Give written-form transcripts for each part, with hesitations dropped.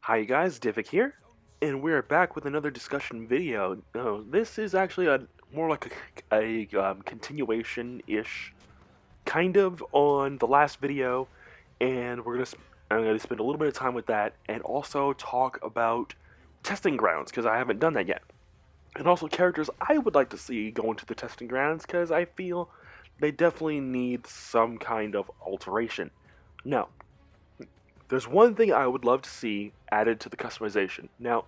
Hi guys, Divik here, and we're back with another discussion video. This is actually a more like a continuation-ish, kind of, on the last video, and I'm gonna spend a little bit of time with that, and also talk about testing grounds because I haven't done that yet, and also characters I would like to see go into the testing grounds because I feel they definitely need some kind of alteration. Now, there's one thing I would love to see added to the customization. Now,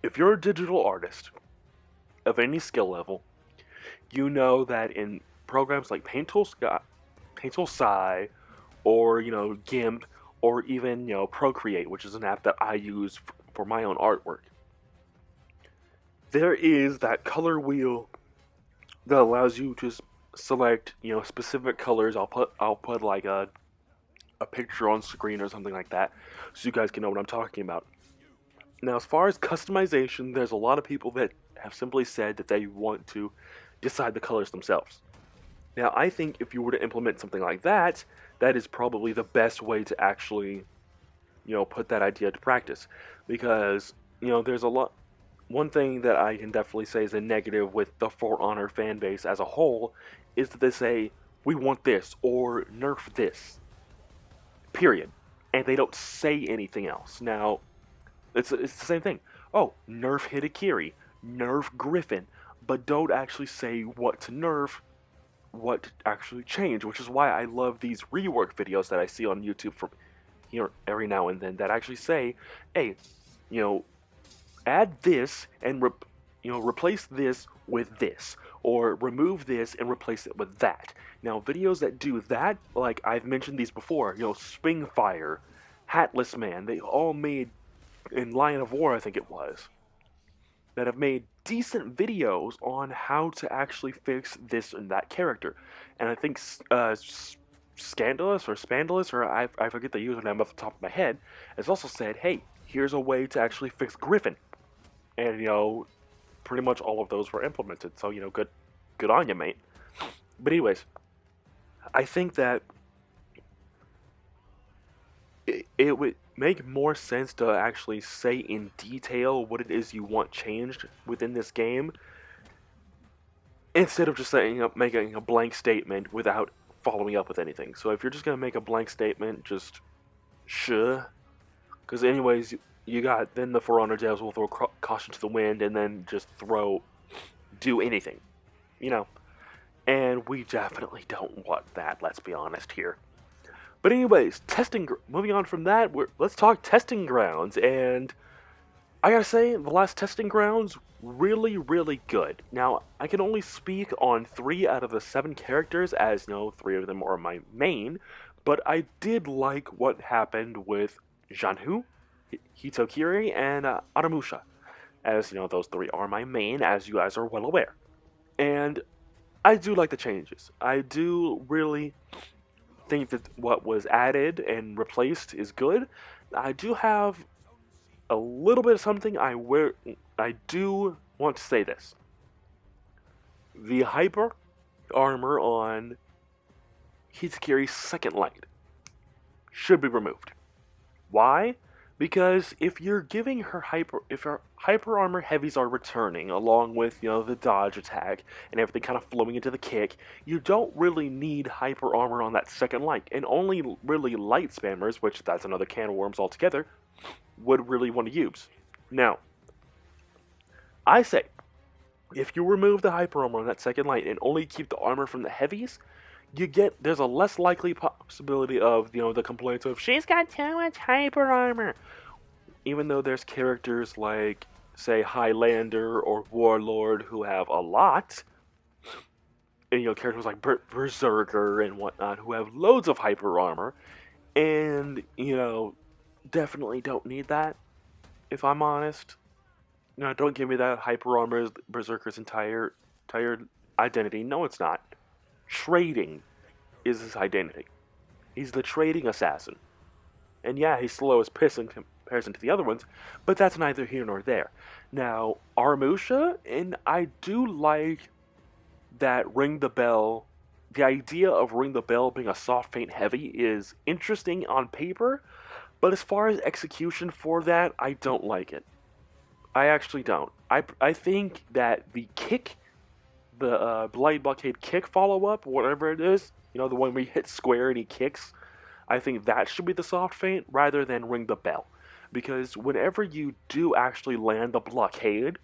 if you're a digital artist of any skill level, you know that in programs like Paint Tool Sai, or GIMP, or even Procreate, which is an app that I use for my own artwork, there is that color wheel that allows you to select specific colors. I'll put like a picture on screen or something like that, so you guys can know what I'm talking about. Now, as far as customization, there's a lot of people that have simply said that they want to decide the colors themselves. Now, I think if you were to implement something like that, that is probably the best way to actually, put that idea to practice. Because, there's a lot. One thing that I can definitely say is a negative with the For Honor fan base as a whole is that they say, we want this, or nerf this, period. And they don't say anything else. Now, it's the same thing. Oh, nerf Hitakiri, nerf Griffin, but don't actually say what to nerf, what to actually change, which is why I love these rework videos that I see on YouTube from here every now and then that actually say, hey, you know, add this and replace this with this, or remove this and replace it with that. Now, videos that do that, like I've mentioned these before, Springfire, Hatless Man, they all made in Lion of War, I think it was, that have made decent videos on how to actually fix this and that character. And I think Scandalous or Spandalous, or I forget the username off the top of my head, has also said, hey, here's a way to actually fix Griffin. And, pretty much all of those were implemented. So, good on you, mate. But anyways, I think that it would make more sense to actually say in detail what it is you want changed within this game instead of just making a blank statement without following up with anything. So if you're just gonna make a blank statement, just sure, because anyways, you got then the For Honor devs will throw caution to the wind and then just do anything, you know. And we definitely don't want that. Let's be honest here. But anyways, moving on from that, let's talk testing grounds. And I gotta say, the last testing grounds, really, really good. Now, I can only speak on 3 out of the 7 characters, as 3 of them are my main, but I did like what happened with Janhu, Hitokiri, and Aramusha, as those 3 are my main, as you guys are well aware. And I do like the changes. I do really think that what was added and replaced is good. I do have a little bit of something I do want to say this. The hyper armor on Hitokiri's second light should be removed. Why? Because if you're giving her if her hyper armor heavies are returning along with the dodge attack and everything kind of flowing into the kick, you don't really need hyper armor on that second light, and only really light spammers, which that's another can of worms altogether, would really want to use. Now, I say, if you remove the hyper armor on that second light and only keep the armor from the heavies, there's a less likely possibility of the complaints of she's got too much hyper armor. Even though there's characters like, say, Highlander or Warlord who have a lot, and characters like Berserker and whatnot who have loads of hyper armor, and definitely don't need that. If I'm honest, don't give me that hyper armor is Berserker's entire identity. No, it's not. Trading is his identity. He's the trading assassin. And yeah, he's slow as piss in comparison to the other ones, but that's neither here nor there. Now, Aramusha, and I do like that Ring the Bell. The idea of Ring the Bell being a soft feint heavy is interesting on paper, But as far as execution for that, I don't like it. I actually don't. I think that the kick, the Blighted Blockade kick follow-up, whatever it is, you know, the one where you hit square and he kicks, I think that should be the soft feint rather than ring the bell. Because whenever you do actually land the blockade,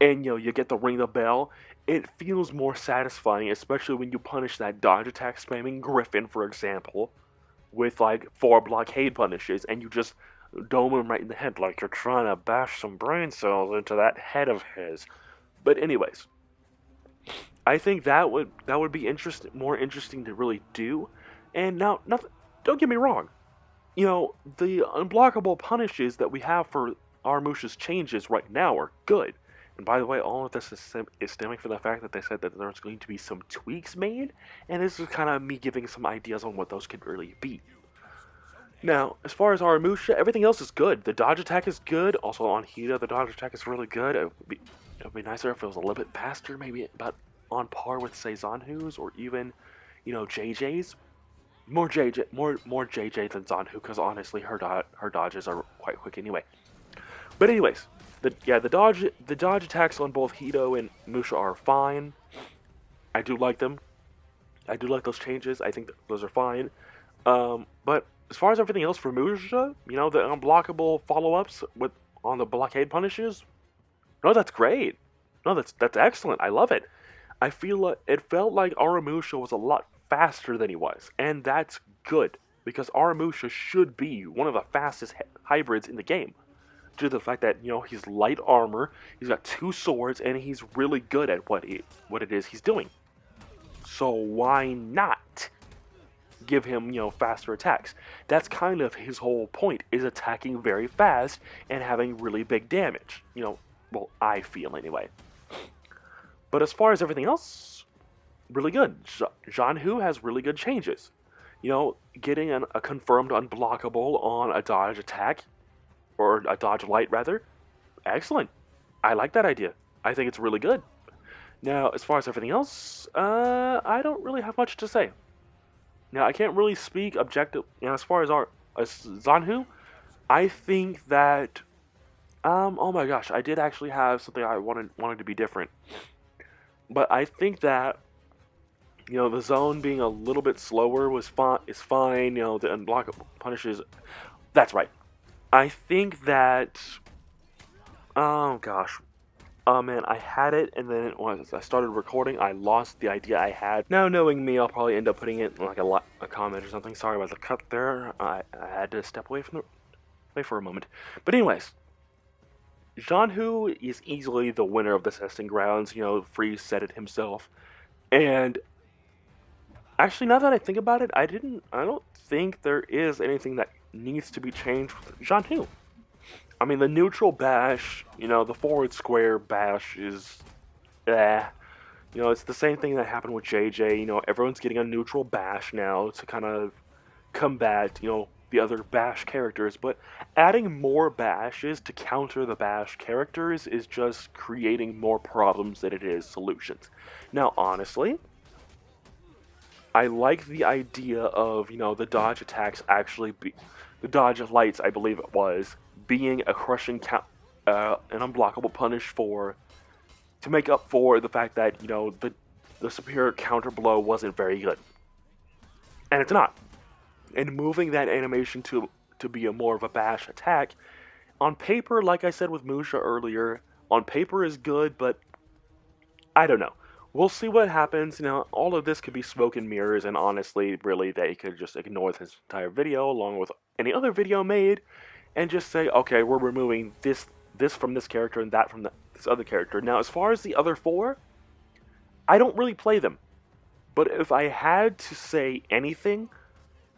and you know you get the ring the bell, it feels more satisfying, especially when you punish that dodge attack spamming Griffin, for example, with like 4 blockade punishes, and you just dome him right in the head like you're trying to bash some brain cells into that head of his. But anyways, I think that would be more interesting to really do. And now, nothing. Don't get me wrong. You know, the unblockable punishes that we have for Aramusha's changes right now are good. And by the way, all of this is stemming from the fact that they said that there's going to be some tweaks made, and this is kind of me giving some ideas on what those could really be. Now, as far as Aramusha, everything else is good. The dodge attack is good. Also on Hida, the dodge attack is really good. It would be nicer if it was a little bit faster, maybe about on par with, say, Zanhu's or even, you know, JJ's. More JJ than Zanhu, because honestly, her dodges are quite quick anyway. But anyways, the dodge attacks on both Hito and Musha are fine. I do like them. I do like those changes. I think those are fine. But as far as everything else for Musha, you know, the unblockable follow-ups on the blockade punishes, no, that's great. No, that's excellent. I love it. I feel like it felt like Aramusha was a lot faster than he was, and that's good because Aramusha should be one of the fastest hybrids in the game due to the fact that, you know, he's light armor, he's got 2 swords, and he's really good at what it is he's doing. So why not give him, you know, faster attacks? That's kind of his whole point, is attacking very fast and having really big damage. You know, well, I feel anyway. But as far as everything else, really good. Zanhu has really good changes. You know, getting a confirmed unblockable on a dodge attack, or a dodge light rather, excellent. I like that idea. I think it's really good. Now, as far as everything else, I don't really have much to say. Now, I can't really speak objective. You know, as far as Zanhu, I think that, oh my gosh, I did actually have something I wanted to be different. But I think that, you know, the zone being a little bit slower is fine. You know, the unblockable punishes. That's right. I think that. Oh gosh. Oh man, I had it, and then when I started recording, I lost the idea I had. Now, knowing me, I'll probably end up putting it in like a comment or something. Sorry about the cut there. I had to step away for a moment. But anyways. Zanhu is easily the winner of the testing grounds. You know, Freeze said it himself. And actually, now that I think about it, I don't think there is anything that needs to be changed with Zanhu. I mean, the neutral bash, you know, the forward square bash is, You know, it's the same thing that happened with JJ. You know, everyone's getting a neutral bash now to kind of combat, you know, the other bash characters, but adding more bashes to counter the bash characters is just creating more problems than it is solutions. Now, honestly, I like the idea of, you know, the dodge attacks actually the dodge lights, I believe it was, being a crushing an unblockable punish to make up for the fact that, you know, the superior counter blow wasn't very good. And it's not. And moving that animation to be a more of a bash attack, on paper, like I said with Musha earlier, on paper is good, but I don't know. We'll see what happens. You know, all of this could be smoke and mirrors, and honestly, really, they could just ignore this entire video along with any other video made and just say, okay, we're removing this from this character and that from this other character. Now, as far as the other 4, I don't really play them. But if I had to say anything,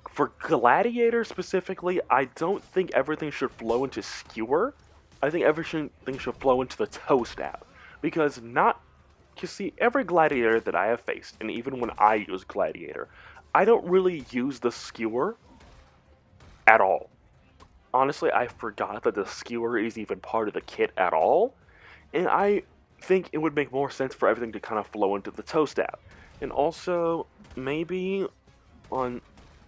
for Gladiator specifically, I don't think everything should flow into Skewer. I think everything should flow into the Toe Stab. Because you see, every Gladiator that I have faced, and even when I use Gladiator, I don't really use the Skewer at all. Honestly, I forgot that the Skewer is even part of the kit at all. And I think it would make more sense for everything to kind of flow into the Toe Stab. And also, maybe on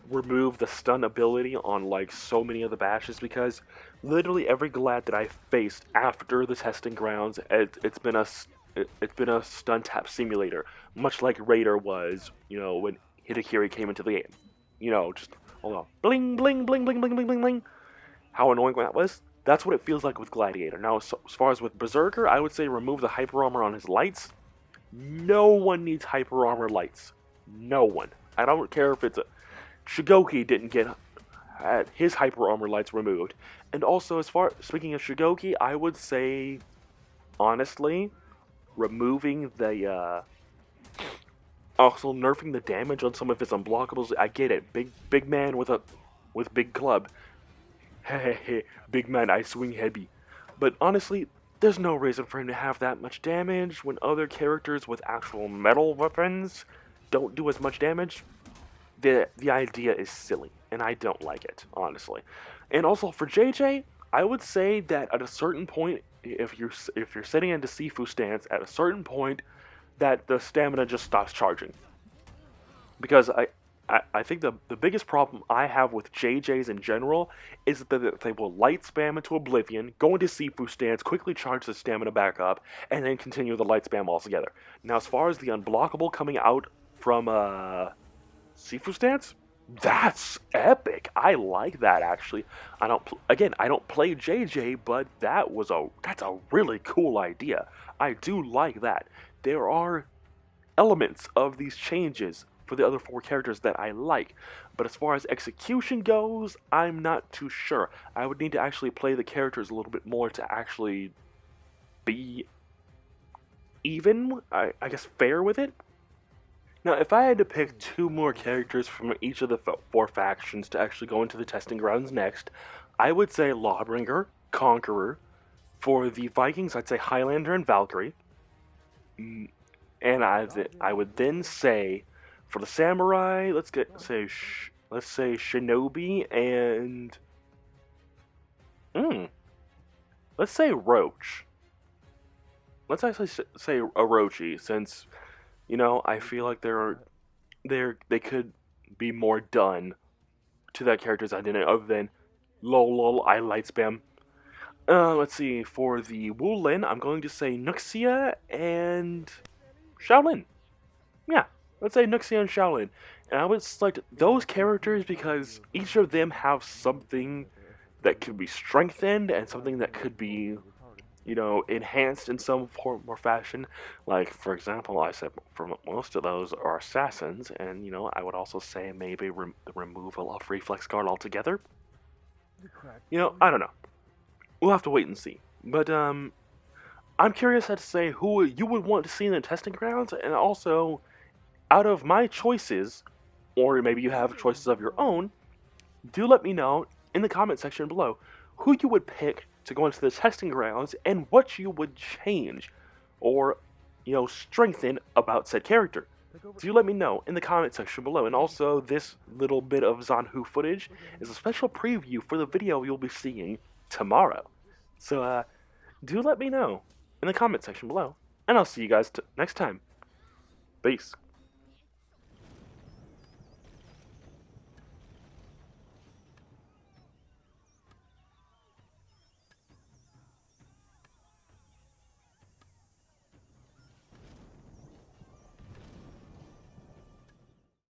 remove the stun ability on like so many of the bashes, because literally every Glad that I faced after the testing grounds, it's been a stun tap simulator, much like Raider was, when Hitakiri came into the game. Just hold on, bling bling bling bling bling bling bling bling. How annoying that was. That's what it feels like with Gladiator. Now, as far as with Berserker, I would say remove the hyper armor on his lights. No one needs hyper armor lights. No one. I don't care if it's a Shigoki didn't get his hyper armor lights removed. And also, speaking of Shigoki, I would say, honestly, removing the also nerfing the damage on some of his unblockables. I get it, big man with big club. Hehehe, big man, I swing heavy. But honestly, there's no reason for him to have that much damage when other characters with actual metal weapons don't do as much damage. The idea is silly, and I don't like it, honestly. And also for JJ, I would say that at a certain point, if you're setting into Sifu stance, at a certain point, that the stamina just stops charging. Because I think the biggest problem I have with JJs in general is that they will light spam into oblivion, go into Sifu stance, quickly charge the stamina back up, and then continue the light spam altogether. Now, as far as the unblockable coming out from Sifu stance, that's epic. I like that, actually. I don't play JJ, but that's a really cool idea. I do like that. There are elements of these changes for the other four characters that I like, but as far as execution goes, I'm not too sure. I would need to actually play the characters a little bit more to actually be even, I guess, fair with it. Now, if I had to pick two more characters from each of the four factions to actually go into the testing grounds next, I would say Lawbringer, Conqueror. For the Vikings, I'd say Highlander and Valkyrie. And I would then say, for the Samurai, let's say Shinobi and let's say Roach. Let's actually say Orochi, since I feel like they could be more done to that character's identity other than lol I light spam. Let's see, for the Wulin, I'm going to say Nuxia and Shaolin. Yeah, let's say Nuxia and Shaolin. And I would select those characters because each of them have something that could be strengthened and something that could be, enhanced in some form or fashion. Like, for example, I said for most of those are assassins, and, I would also say maybe the removal of Reflex Guard altogether. I don't know. We'll have to wait and see. But, I'm curious as to say who you would want to see in the testing grounds, and also, out of my choices, or maybe you have choices of your own, do let me know in the comment section below who you would pick to go into the testing grounds and what you would change or, strengthen about said character. Do let me know in the comment section below. And also, this little bit of Zanhu footage is a special preview for the video you'll be seeing tomorrow. So, do let me know in the comment section below. And I'll see you guys next time. Peace.